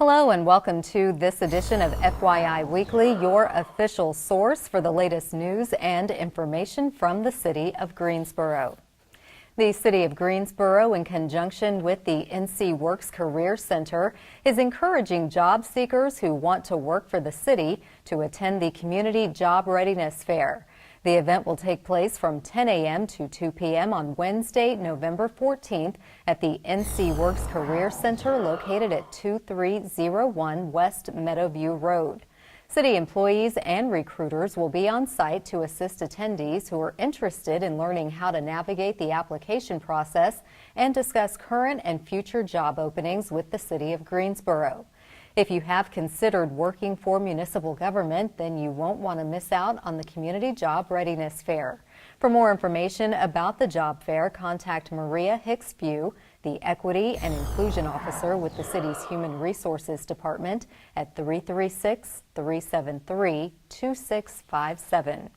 Hello and welcome to this edition of FYI Weekly, your official source for the latest news and information from the city of Greensboro. The city of Greensboro, in conjunction with the NC Works Career Center, is encouraging job seekers who want to work for the city to attend the Community Job Readiness Fair. The event will take place from 10 a.m. to 2 p.m. on Wednesday, November 14th at the NC Works Career Center located at 2301 West Meadowview Road. City employees and recruiters will be on site to assist attendees who are interested in learning how to navigate the application process and discuss current and future job openings with the city of Greensboro. If you have considered working for municipal government, then you won't want to miss out on the Community Job Readiness Fair. For more information about the job fair, contact Maria Hicks-Few, the Equity and Inclusion Officer with the city's Human Resources Department at 336-373-2657.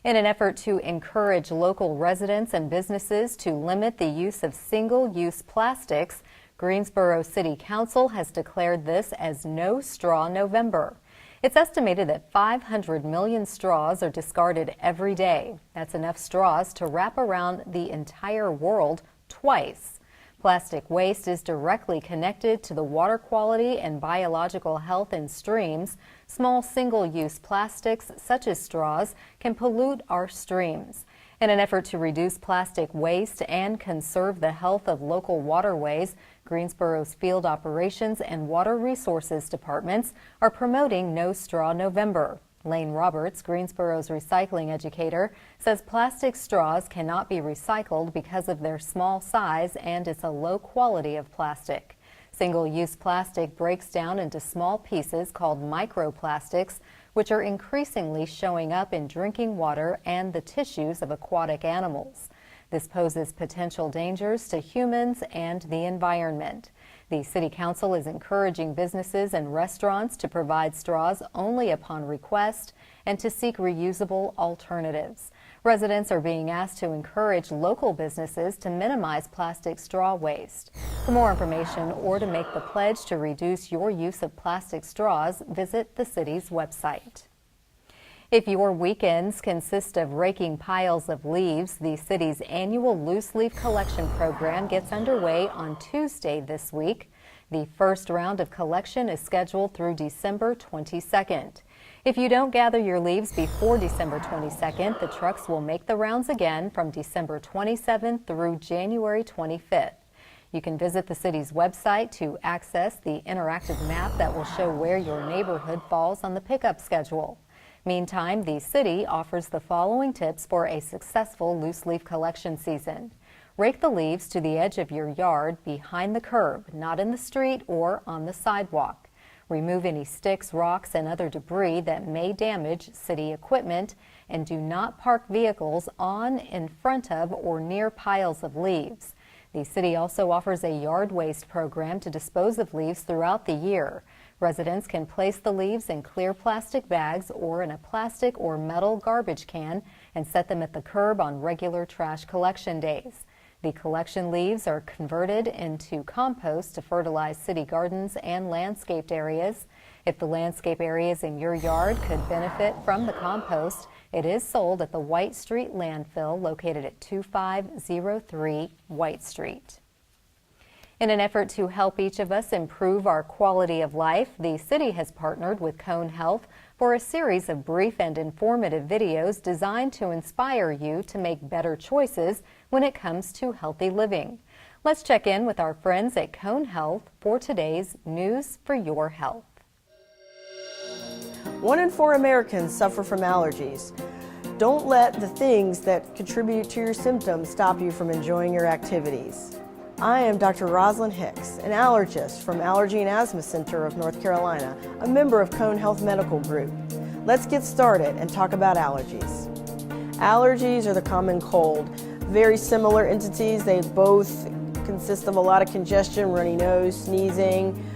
In an effort to encourage local residents and businesses to limit the use of single-use plastics, Greensboro City Council has declared this as No Straw November. It's estimated that 500 million straws are discarded every day. That's enough straws to wrap around the entire world twice. Plastic waste is directly connected to the water quality and biological health in streams. Small single-use plastics, such as straws, can pollute our streams. In an effort to reduce plastic waste and conserve the health of local waterways, Greensboro's Field Operations and Water Resources Departments are promoting No Straw November. Lane Roberts, Greensboro's recycling educator, says plastic straws cannot be recycled because of their small size and it's a low quality of plastic. Single-use plastic breaks down into small pieces called microplastics, which are increasingly showing up in drinking water and the tissues of aquatic animals. This poses potential dangers to humans and the environment. The City Council is encouraging businesses and restaurants to provide straws only upon request and to seek reusable alternatives. Residents are being asked to encourage local businesses to minimize plastic straw waste. For more information or to make the pledge to reduce your use of plastic straws, visit the city's website. If your weekends consist of raking piles of leaves, the city's annual loose leaf collection program gets underway on Tuesday this week. The first round of collection is scheduled through December 22nd. If you don't gather your leaves before December 22nd, the trucks will make the rounds again from December 27th through January 25th. You can visit the city's website to access the interactive map that will show where your neighborhood falls on the pickup schedule. Meantime, the city offers the following tips for a successful loose leaf collection season. Rake the leaves to the edge of your yard behind the curb, not in the street or on the sidewalk. Remove any sticks, rocks, and other debris that may damage city equipment, and do not park vehicles on, in front of, or near piles of leaves. The city also offers a yard waste program to dispose of leaves throughout the year. Residents can place the leaves in clear plastic bags or in a plastic or metal garbage can and set them at the curb on regular trash collection days. The collection leaves are converted into compost to fertilize city gardens and landscaped areas. If the landscape areas in your yard could benefit from the compost, it is sold at the White Street landfill located at 2503 White Street. In an effort to help each of us improve our quality of life, the city has partnered with Cone Health for a series of brief and informative videos designed to inspire you to make better choices when it comes to healthy living. Let's check in with our friends at Cone Health for today's News for Your Health. 1 in 4 Americans suffer from allergies. Don't let the things that contribute to your symptoms stop you from enjoying your activities. I am Dr. Rosalind Hicks, an allergist from Allergy and Asthma Center of North Carolina, a member of Cone Health Medical Group. Let's get started and talk about allergies. Allergies are the common cold. Very similar entities. They both consist of a lot of congestion, runny nose, sneezing.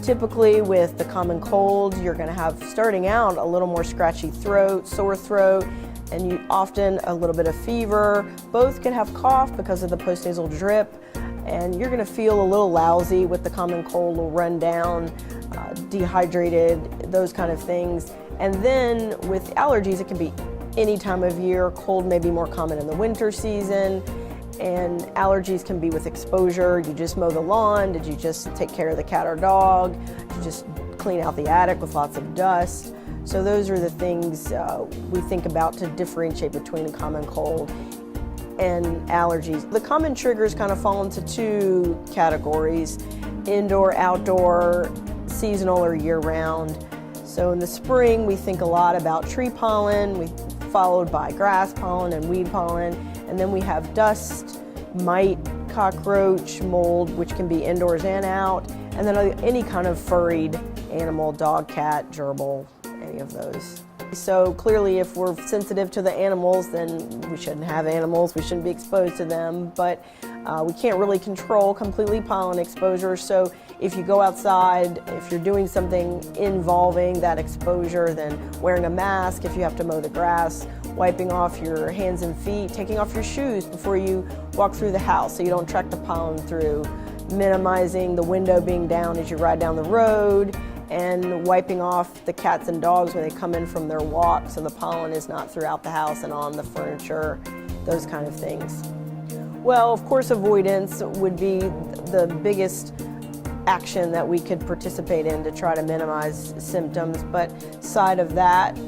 Typically with the common cold, you're going to have, starting out, a little more scratchy throat, sore throat, and often a little bit of fever. Both can have cough because of the postnasal drip. and you're going to feel a little lousy with the common cold, will run down, dehydrated, those kind of things. And then with allergies, it can be any time of year. Cold may be more common in the winter season, and allergies can be with exposure. You just mow the lawn, did you just take care of the cat or dog, did you just clean out the attic with lots of dust. So those are the things we think about to differentiate between a common cold and allergies. The common triggers kind of fall into two categories: indoor, outdoor, seasonal, or year-round. So in the spring, we think a lot about tree pollen, followed by grass pollen and weed pollen, and then we have dust, mite, cockroach, mold, which can be indoors and out, and then any kind of furried animal, dog, cat, gerbil, any of those. So clearly, if we're sensitive to the animals, then we shouldn't have animals, we shouldn't be exposed to them, but we can't really control completely pollen exposure. So if you go outside, if you're doing something involving that exposure, then wearing a mask if you have to mow the grass, wiping off your hands and feet, taking off your shoes before you walk through the house so you don't track the pollen through, minimizing the window being down as you ride down the road, and wiping off the cats and dogs when they come in from their walk so the pollen is not throughout the house and on the furniture, those kind of things. Well, of course, avoidance would be the biggest action that we could participate in to try to minimize symptoms, but side of that,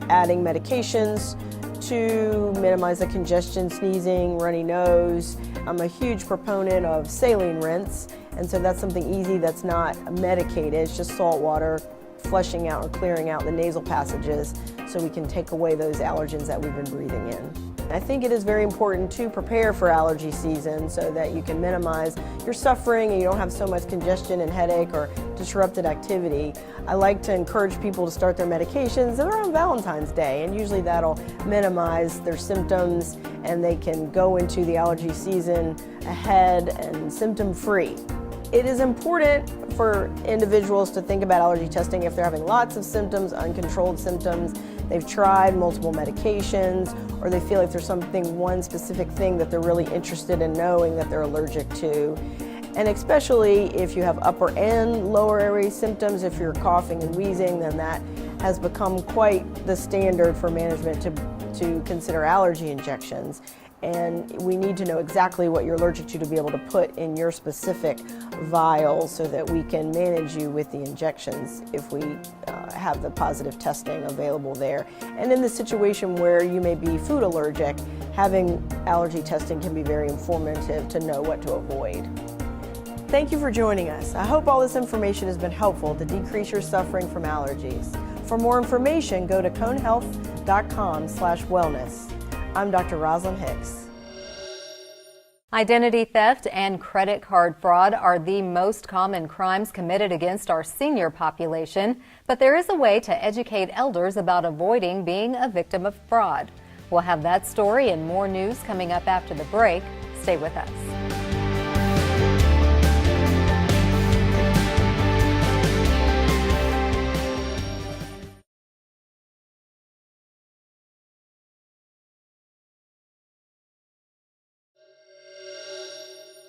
adding medications to minimize the congestion, sneezing, runny nose. I'm a huge proponent of saline rinse, and so that's something easy that's not medicated. It's just salt water flushing out or clearing out the nasal passages so we can take away those allergens that we've been breathing in. I think it is very important to prepare for allergy season so that you can minimize your suffering and you don't have so much congestion and headache or disrupted activity. I like to encourage people to start their medications around Valentine's Day, and usually that'll minimize their symptoms and they can go into the allergy season ahead and symptom-free. It is important for individuals to think about allergy testing if they're having lots of symptoms, uncontrolled symptoms, they've tried multiple medications, or they feel like there's one specific thing that they're really interested in knowing that they're allergic to. And especially if you have upper and lower airway symptoms, if you're coughing and wheezing, then that has become quite the standard for management to consider allergy injections. And we need to know exactly what you're allergic to be able to put in your specific vial so that we can manage you with the injections if we have the positive testing available there. And in the situation where you may be food allergic, having allergy testing can be very informative to know what to avoid. Thank you for joining us. I hope all this information has been helpful to decrease your suffering from allergies. For more information, go to conehealth.com/wellness. I'm Dr. Rosalind Hicks. Identity theft and credit card fraud are the most common crimes committed against our senior population, but there is a way to educate elders about avoiding being a victim of fraud. We'll have that story and more news coming up after the break. Stay with us.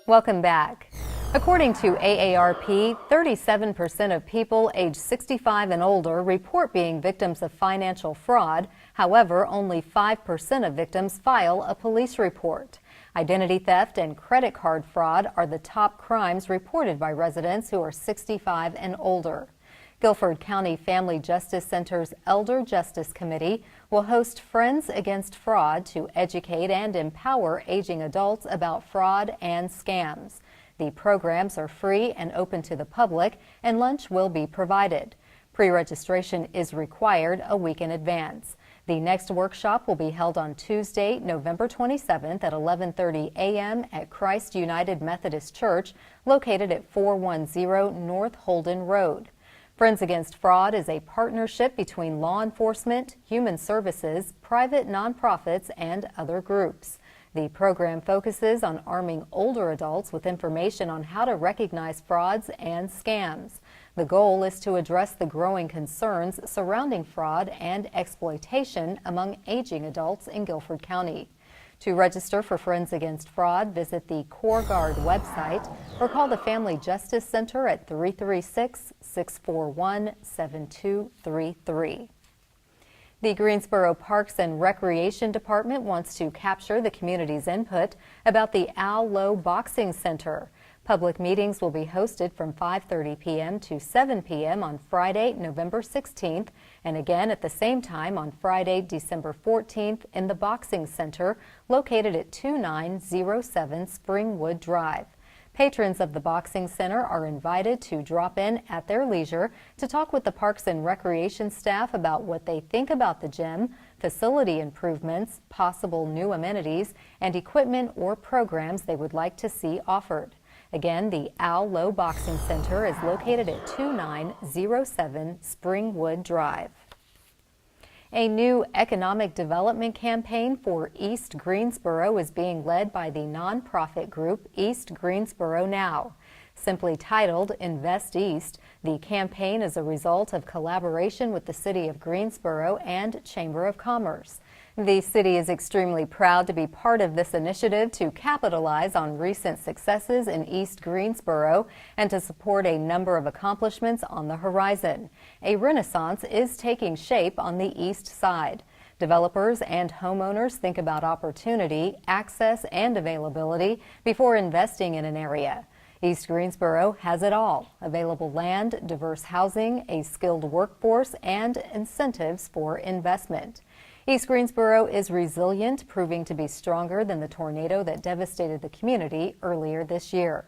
Welcome back. According to AARP, 37% of people age 65 and older report being victims of financial fraud. However, only 5% of victims file a police report. Identity theft and credit card fraud are the top crimes reported by residents who are 65 and older. Guilford County Family Justice Center's Elder Justice Committee will host Friends Against Fraud to educate and empower aging adults about fraud and scams. The programs are free and open to the public, and lunch will be provided. Pre-registration is required a week in advance. The next workshop will be held on Tuesday, November 27th at 11:30 a.m. at Christ United Methodist Church, located at 410 North Holden Road. Friends Against Fraud is a partnership between law enforcement, human services, private nonprofits, and other groups. The program focuses on arming older adults with information on how to recognize frauds and scams. The goal is to address the growing concerns surrounding fraud and exploitation among aging adults in Guilford County. To register for Friends Against Fraud, visit the Core Guard website or call the Family Justice Center at 336-641-7233. The Greensboro Parks and Recreation Department wants to capture the community's input about the Al Lowe Boxing Center. Public meetings will be hosted from 5:30 p.m. to 7 p.m. on Friday, November 16th, and again at the same time on Friday, December 14th in the Boxing Center located at 2907 Springwood Drive. Patrons of the Boxing Center are invited to drop in at their leisure to talk with the Parks and Recreation staff about what they think about the gym, facility improvements, possible new amenities, and equipment or programs they would like to see offered. Again, the Al Lowe Boxing Center is located at 2907 Springwood Drive. A new economic development campaign for East Greensboro is being led by the nonprofit group East Greensboro Now. Simply titled Invest East, the campaign is a result of collaboration with the City of Greensboro and Chamber of Commerce. The city is extremely proud to be part of this initiative to capitalize on recent successes in East Greensboro and to support a number of accomplishments on the horizon. A renaissance is taking shape on the east side. Developers and homeowners think about opportunity, access, and availability before investing in an area. East Greensboro has it all: available land, diverse housing, a skilled workforce, and incentives for investment. East Greensboro is resilient, proving to be stronger than the tornado that devastated the community earlier this year.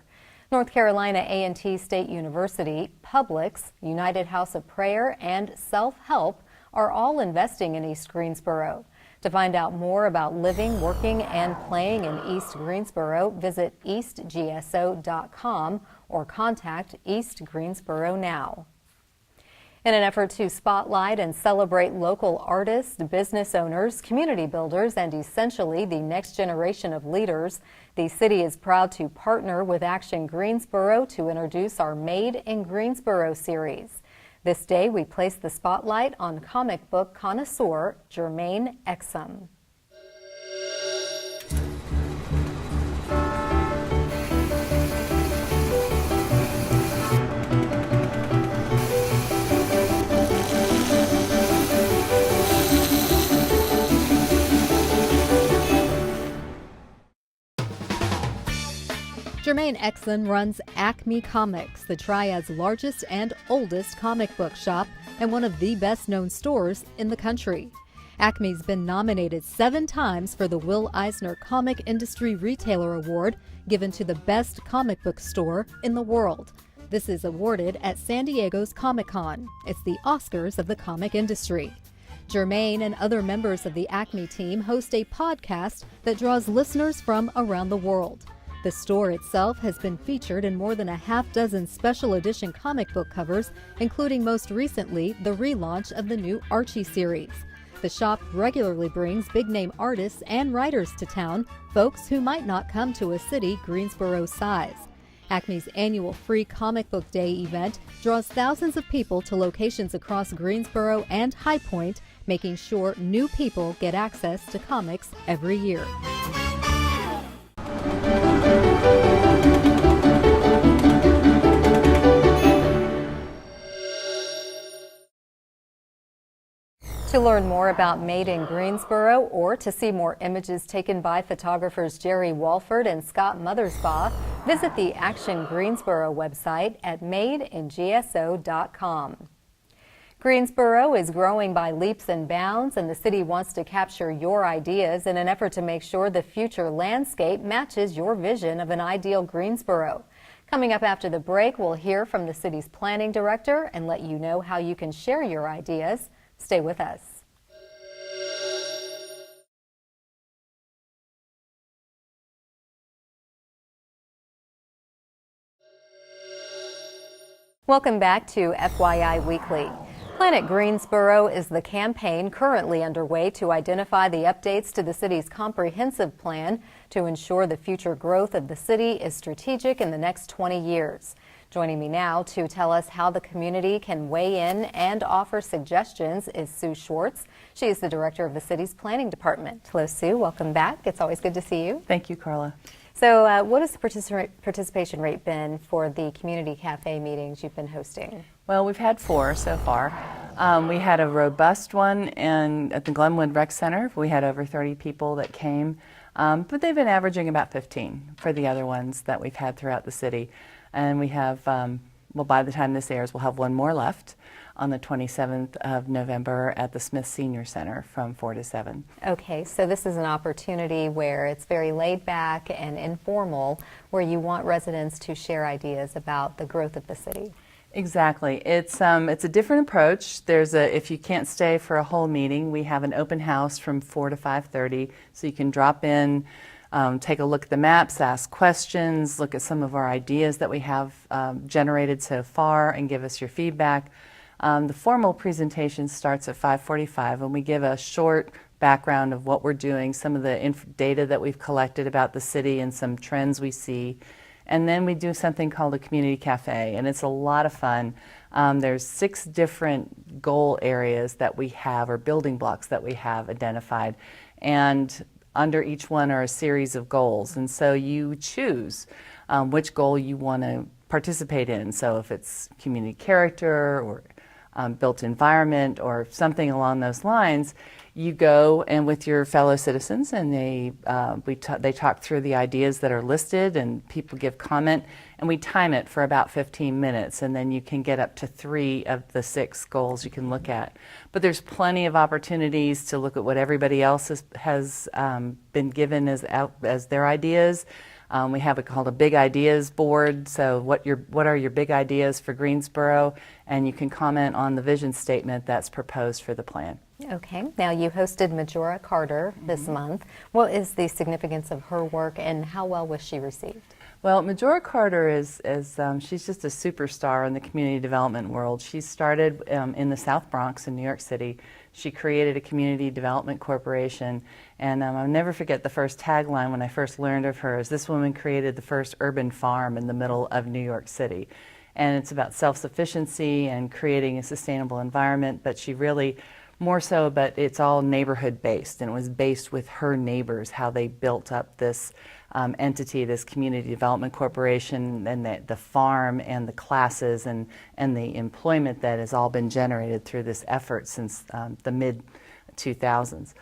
North Carolina A&T State University, Publix, United House of Prayer, and Self-Help are all investing in East Greensboro. To find out more about living, working, and playing in East Greensboro, visit eastgso.com or contact East Greensboro Now. In an effort to spotlight and celebrate local artists, business owners, community builders, and essentially the next generation of leaders, the city is proud to partner with Action Greensboro to introduce our Made in Greensboro series. This day, we place the spotlight on comic book connoisseur Jermaine Exum. Jermaine Exum runs Acme Comics, the Triad's largest and oldest comic book shop and one of the best-known stores in the country. Acme's been nominated 7 times for the Will Eisner Comic Industry Retailer Award, given to the best comic book store in the world. This is awarded at San Diego's Comic-Con. It's the Oscars of the comic industry. Jermaine and other members of the Acme team host a podcast that draws listeners from around the world. The store itself has been featured in more than a half-dozen special edition comic book covers, including most recently the relaunch of the new Archie series. The shop regularly brings big-name artists and writers to town, folks who might not come to a city Greensboro's size. Acme's annual free Comic Book Day event draws thousands of people to locations across Greensboro and High Point, making sure new people get access to comics every year. To learn more about Made in Greensboro or to see more images taken by photographers Jerry Walford and Scott Mothersbaugh, visit the Action Greensboro website at madeingso.com. Greensboro is growing by leaps and bounds, and the city wants to capture your ideas in an effort to make sure the future landscape matches your vision of an ideal Greensboro. Coming up after the break, we'll hear from the city's planning director and let you know how you can share your ideas. Stay with us. Welcome back to FYI Weekly. Planet Greensboro is the campaign currently underway to identify the updates to the city's comprehensive plan to ensure the future growth of the city is strategic in the next 20 years. Joining me now to tell us how the community can weigh in and offer suggestions is Sue Schwartz. She is the director of the city's planning department. Hello, Sue. Welcome back. It's always good to see you. Thank you, Carla. So what has the participation rate been for the community cafe meetings you've been hosting? Well, we've had 4 so far. We had a robust one at the Glenwood Rec Center. We had over 30 people that came, but they've been averaging about 15 for the other ones that we've had throughout the city. And we have, well, by the time this airs, we'll have one more left on the 27th of November at the Smith Senior Center from 4 to 7. Okay, so this is an opportunity where it's very laid back and informal, where you want residents to share ideas about the growth of the city. Exactly. It's a different approach. If you can't stay for a whole meeting, we have an open house from 4 to 5:30, so you can drop in, take a look at the maps, ask questions, look at some of our ideas that we have generated so far, and give us your feedback. The formal presentation starts at 5:45, and we give a short background of what we're doing, some of the data that we've collected about the city and some trends we see. And then we do something called a community cafe, and it's a lot of fun. There's 6 different goal areas that we have, or building blocks that we have identified. And under each one are a series of goals. And so you choose which goal you want to participate in. So if it's community character or built environment or something along those lines, you go and with your fellow citizens, and they talk through the ideas that are listed, and people give comment, and we time it for about 15 minutes, and then you can get up to 3 of the 6 goals you can look at. But there's plenty of opportunities to look at what everybody else has been given as their ideas. We have called a Big Ideas board. So what are your big ideas for Greensboro? And you can comment on the vision statement that's proposed for the plan. Okay. Now, you hosted Majora Carter this month. What is the significance of her work, and how well was she received? Well, Majora Carter she's just a superstar in the community development world. She started in the South Bronx in New York City. She created a community development corporation, and I'll never forget the first tagline when I first learned of her is, "This woman created the first urban farm in the middle of New York City." And it's about self-sufficiency and creating a sustainable environment, but she really but it's all neighborhood based, and it was based with her neighbors, how they built up this entity, this community development corporation, and the farm and the classes and the employment that has all been generated through this effort since the mid-2000s.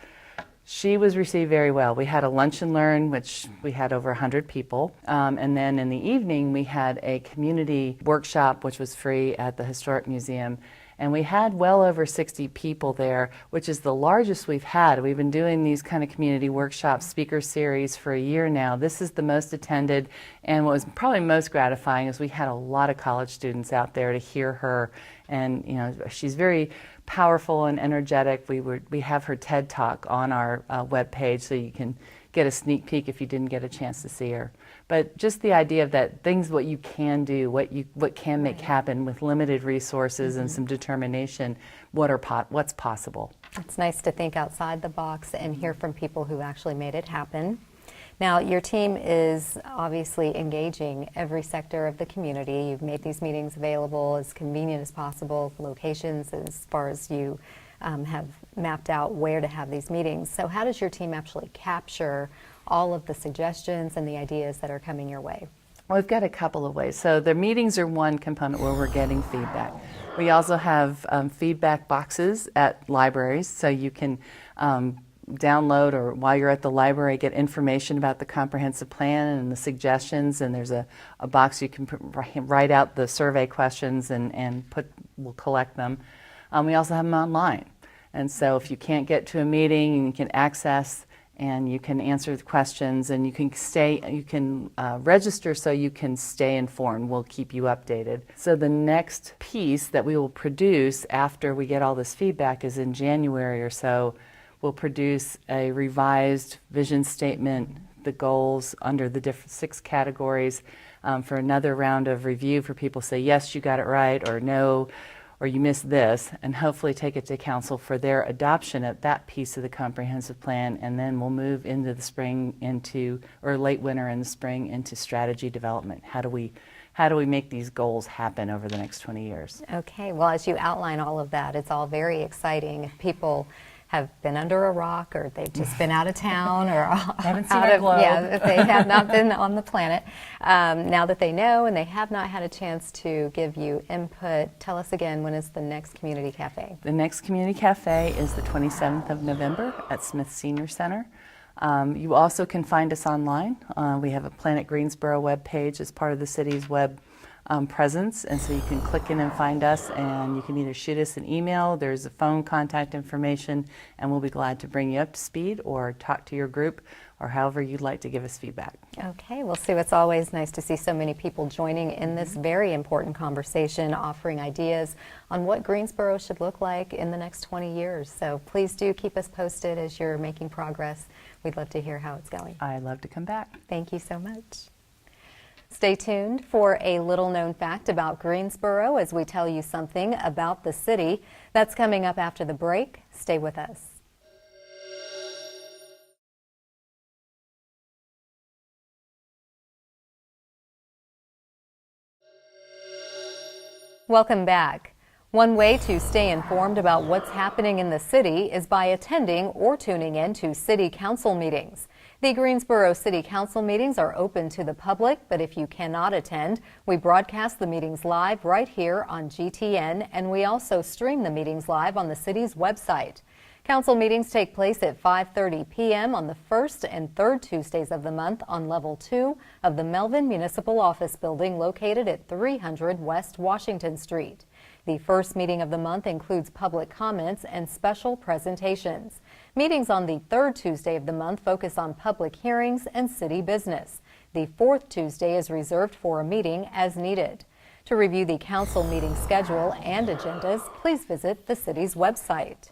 She was received very well. We had a lunch and learn, which we had over 100 people. And then in the evening, we had a community workshop, which was free at the Historic Museum. And we had well over 60 people there, which is the largest we've had. We've been doing these kind of community workshop speaker series for a year now. This is the most attended, and what was probably most gratifying is we had a lot of college students out there to hear her. And she's very powerful and energetic. We have her TED Talk on our webpage, so you can get a sneak peek if you didn't get a chance to see her. But just the idea of that what you can do, what can make happen with limited resources and some determination, what's possible. It's nice to think outside the box and hear from people who actually made it happen. Now, your team is obviously engaging every sector of the community. You've made these meetings available as convenient as possible, locations as far as you have mapped out where to have these meetings. So how does your team actually capture all of the suggestions and the ideas that are coming your way? Well, we've got a couple of ways. So the meetings are one component where we're getting feedback. We also have feedback boxes at libraries, so you can download, or while you're at the library, get information about the comprehensive plan and the suggestions, and there's a box you can write out the survey questions and we'll collect them. We also have them online, and so if you can't get to a meeting, you can access and you can answer the questions, and you can register so you can stay informed. We'll keep you updated. So the next piece that we will produce after we get all this feedback is in January or so. We'll produce a revised vision statement, the goals under the different 6 categories for another round of review for people to say, yes, you got it right, or no, or you missed this, and hopefully take it to council for their adoption of that piece of the comprehensive plan, and then we'll move into the spring or late winter and the spring into strategy development. How do how do we make these goals happen over the next 20 years. Okay, well, as you outline all of that, it's all very exciting. If people have been under a rock, or they've just been out of town, or haven't seen our globe. Yeah, if they have not been on the planet. Now that they know and they have not had a chance to give you input, tell us again, when is the next community cafe? The next community cafe is the 27th of November at Smith Senior Center. You also can find us online. We have a Planet Greensboro webpage as part of the city's web presence, and so you can click in and find us, and you can either shoot us an email, there's a phone contact information, and we'll be glad to bring you up to speed or talk to your group or however you'd like to give us feedback. Okay, well, Sue, it's always nice to see so many people joining in this very important conversation, offering ideas on what Greensboro should look like in the next 20 years. So please do keep us posted as you're making progress. We'd love to hear how it's going. I'd love to come back. Thank you so much. Stay tuned for a little-known fact about Greensboro as we tell you something about the city. That's coming up after the break. Stay with us. Welcome back. One way to stay informed about what's happening in the city is by attending or tuning in to city council meetings. The Greensboro City Council meetings are open to the public, but if you cannot attend, we broadcast the meetings live right here on GTN, and we also stream the meetings live on the city's website. Council meetings take place at 5:30 p.m. on the first and third Tuesdays of the month on Level 2 of the Melvin Municipal Office Building located at 300 West Washington Street. The first meeting of the month includes public comments and special presentations. Meetings on the third Tuesday of the month focus on public hearings and city business. The fourth Tuesday is reserved for a meeting as needed. To review the council meeting schedule and agendas, please visit the city's website.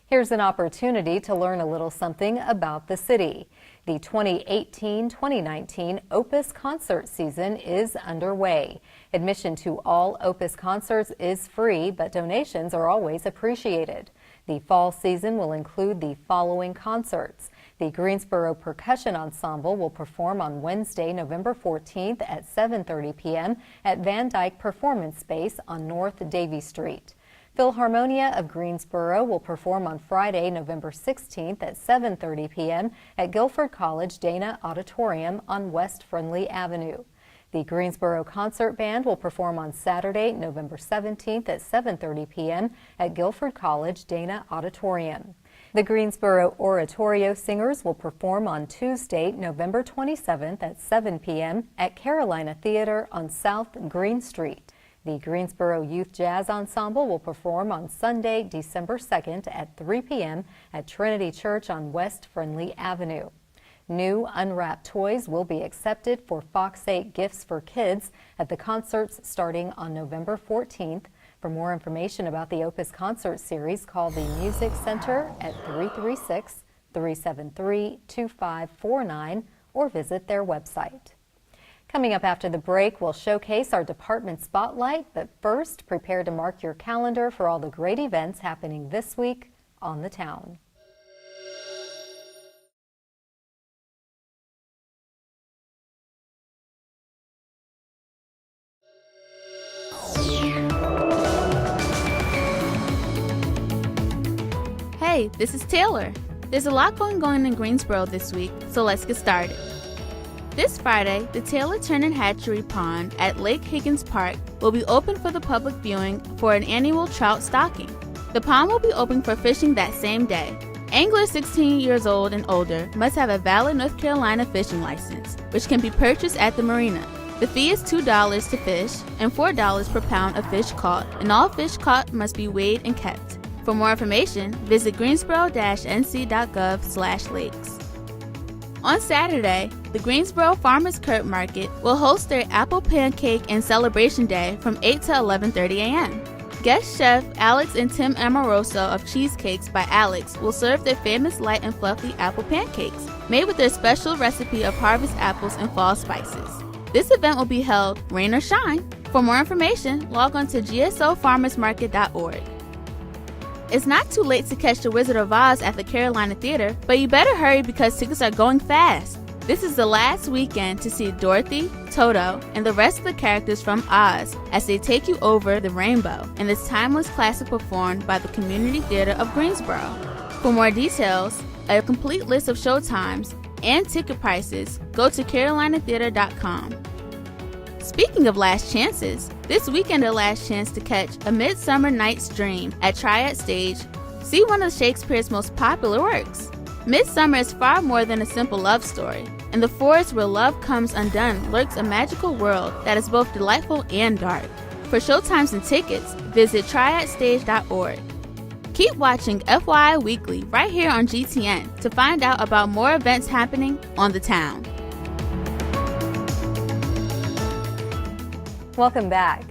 Here's an opportunity to learn a little something about the city. The 2018-2019 Opus concert season is underway. Admission to all Opus concerts is free, but donations are always appreciated. The fall season will include the following concerts. The Greensboro Percussion Ensemble will perform on Wednesday, November 14th at 7:30 p.m. at Van Dyke Performance Space on North Davie Street. Philharmonia of Greensboro will perform on Friday, November 16th at 7:30 p.m. at Guilford College Dana Auditorium on West Friendly Avenue. The Greensboro Concert Band will perform on Saturday, November 17th at 7:30 p.m. at Guilford College Dana Auditorium. The Greensboro Oratorio Singers will perform on Tuesday, November 27th at 7 p.m. at Carolina Theater on South Green Street. The Greensboro Youth Jazz Ensemble will perform on Sunday, December 2nd at 3 p.m. at Trinity Church on West Friendly Avenue. New unwrapped toys will be accepted for Fox 8 Gifts for Kids at the concerts starting on November 14th. For more information about the Opus Concert Series, call the Music Center at 336-373-2549 or visit their website. Coming up after the break, we'll showcase our department spotlight, but first, prepare to mark your calendar for all the great events happening this week on the town. Hey, this is Taylor. There's a lot going on in Greensboro this week, so let's get started. This Friday, the Taylor Turner Hatchery Pond at Lake Higgins Park will be open for the public viewing for an annual trout stocking. The pond will be open for fishing that same day. Anglers 16 years old and older must have a valid North Carolina fishing license, which can be purchased at the marina. The fee is $2 to fish and $4 per pound of fish caught, and all fish caught must be weighed and kept. For more information, visit greensboro-nc.gov/lakes. On Saturday, the Greensboro Farmers Curt Market will host their Apple Pancake and Celebration Day from 8 to 11:30 a.m. Guest chef Alex and Tim Amoroso of Cheesecakes by Alex will serve their famous light and fluffy apple pancakes, made with their special recipe of harvest apples and fall spices. This event will be held rain or shine. For more information, log on to gsofarmersmarket.org. It's not too late to catch The Wizard of Oz at the Carolina Theater, but you better hurry because tickets are going fast. This is the last weekend to see Dorothy, Toto, and the rest of the characters from Oz as they take you over the rainbow in this timeless classic performed by the Community Theater of Greensboro. For more details, a complete list of showtimes, and ticket prices, go to carolinatheater.com. Speaking of last chances, this weekend a last chance to catch A Midsummer Night's Dream at Triad Stage. See one of Shakespeare's most popular works. Midsummer is far more than a simple love story. In the forest where love comes undone lurks a magical world that is both delightful and dark. For showtimes and tickets, visit triadstage.org. Keep watching FYI Weekly right here on GTN to find out about more events happening on the town. Welcome back.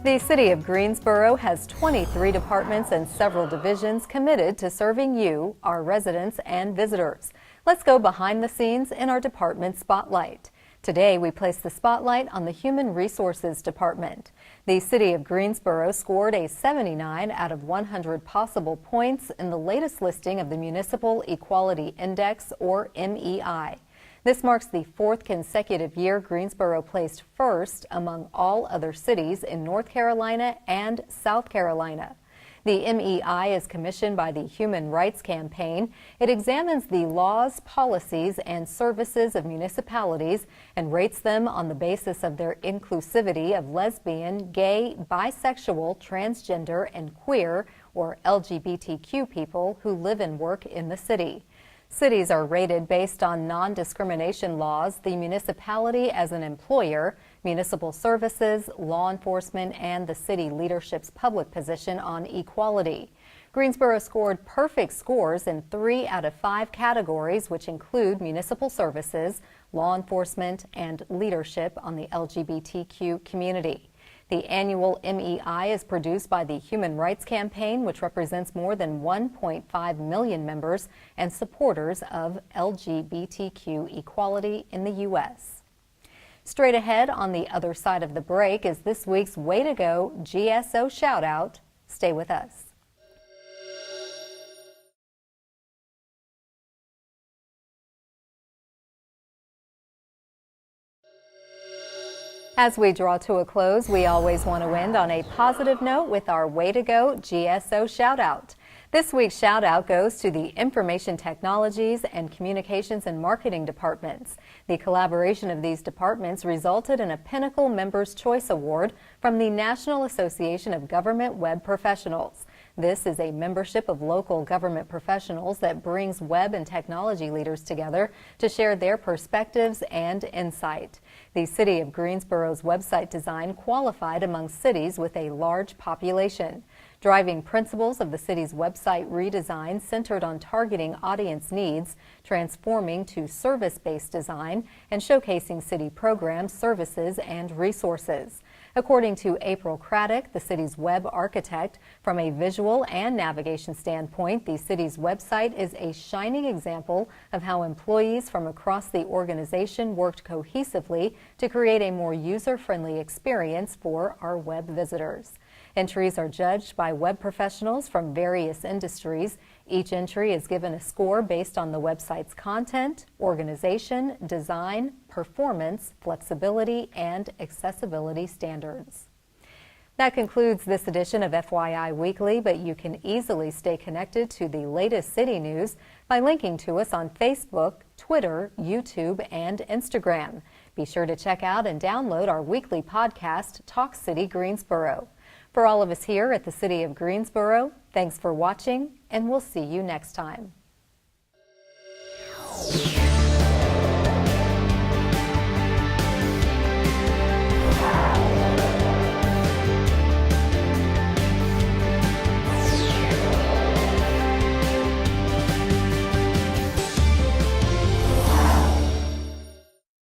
The City of Greensboro has 23 departments and several divisions committed to serving you, our residents and visitors. Let's go behind the scenes in our department spotlight. Today, we place the spotlight on the Human Resources Department. The City of Greensboro scored a 79 out of 100 possible points in the latest listing of the Municipal Equality Index, or MEI. This marks the fourth consecutive year Greensboro placed first among all other cities in North Carolina and South Carolina. The MEI is commissioned by the Human Rights Campaign. It examines the laws, policies, and services of municipalities and rates them on the basis of their inclusivity of lesbian, gay, bisexual, transgender, and queer, or LGBTQ people who live and work in the city. Cities are rated based on non-discrimination laws, the municipality as an employer, municipal services, law enforcement, and the city leadership's public position on equality. Greensboro scored perfect scores in 3 out of 5 categories, which include municipal services, law enforcement, and leadership on the LGBTQ community. The annual MEI is produced by the Human Rights Campaign, which represents more than 1.5 million members and supporters of LGBTQ equality in the U.S. Straight ahead on the other side of the break is this week's Way to Go GSO Shoutout. Stay with us. As we draw to a close, we always want to end on a positive note with our Way to Go GSO shout-out. This week's shout-out goes to the Information Technologies and Communications and Marketing departments. The collaboration of these departments resulted in a Pinnacle Members' Choice Award from the National Association of Government Web Professionals. This is a membership of local government professionals that brings web and technology leaders together to share their perspectives and insight. The City of Greensboro's website design qualified among cities with a large population. Driving principles of the city's website redesign centered on targeting audience needs, transforming to service-based design, and showcasing city programs, services, and resources. According to April Craddock, the city's web architect, from a visual and navigation standpoint, the city's website is a shining example of how employees from across the organization worked cohesively to create a more user-friendly experience for our web visitors. Entries are judged by web professionals from various industries. Each entry is given a score based on the website's content, organization, design, performance, flexibility, and accessibility standards. That concludes this edition of FYI Weekly, but you can easily stay connected to the latest city news by linking to us on Facebook, Twitter, YouTube, and Instagram. Be sure to check out and download our weekly podcast, Talk City Greensboro. For all of us here at the City of Greensboro, thanks for watching, and we'll see you next time.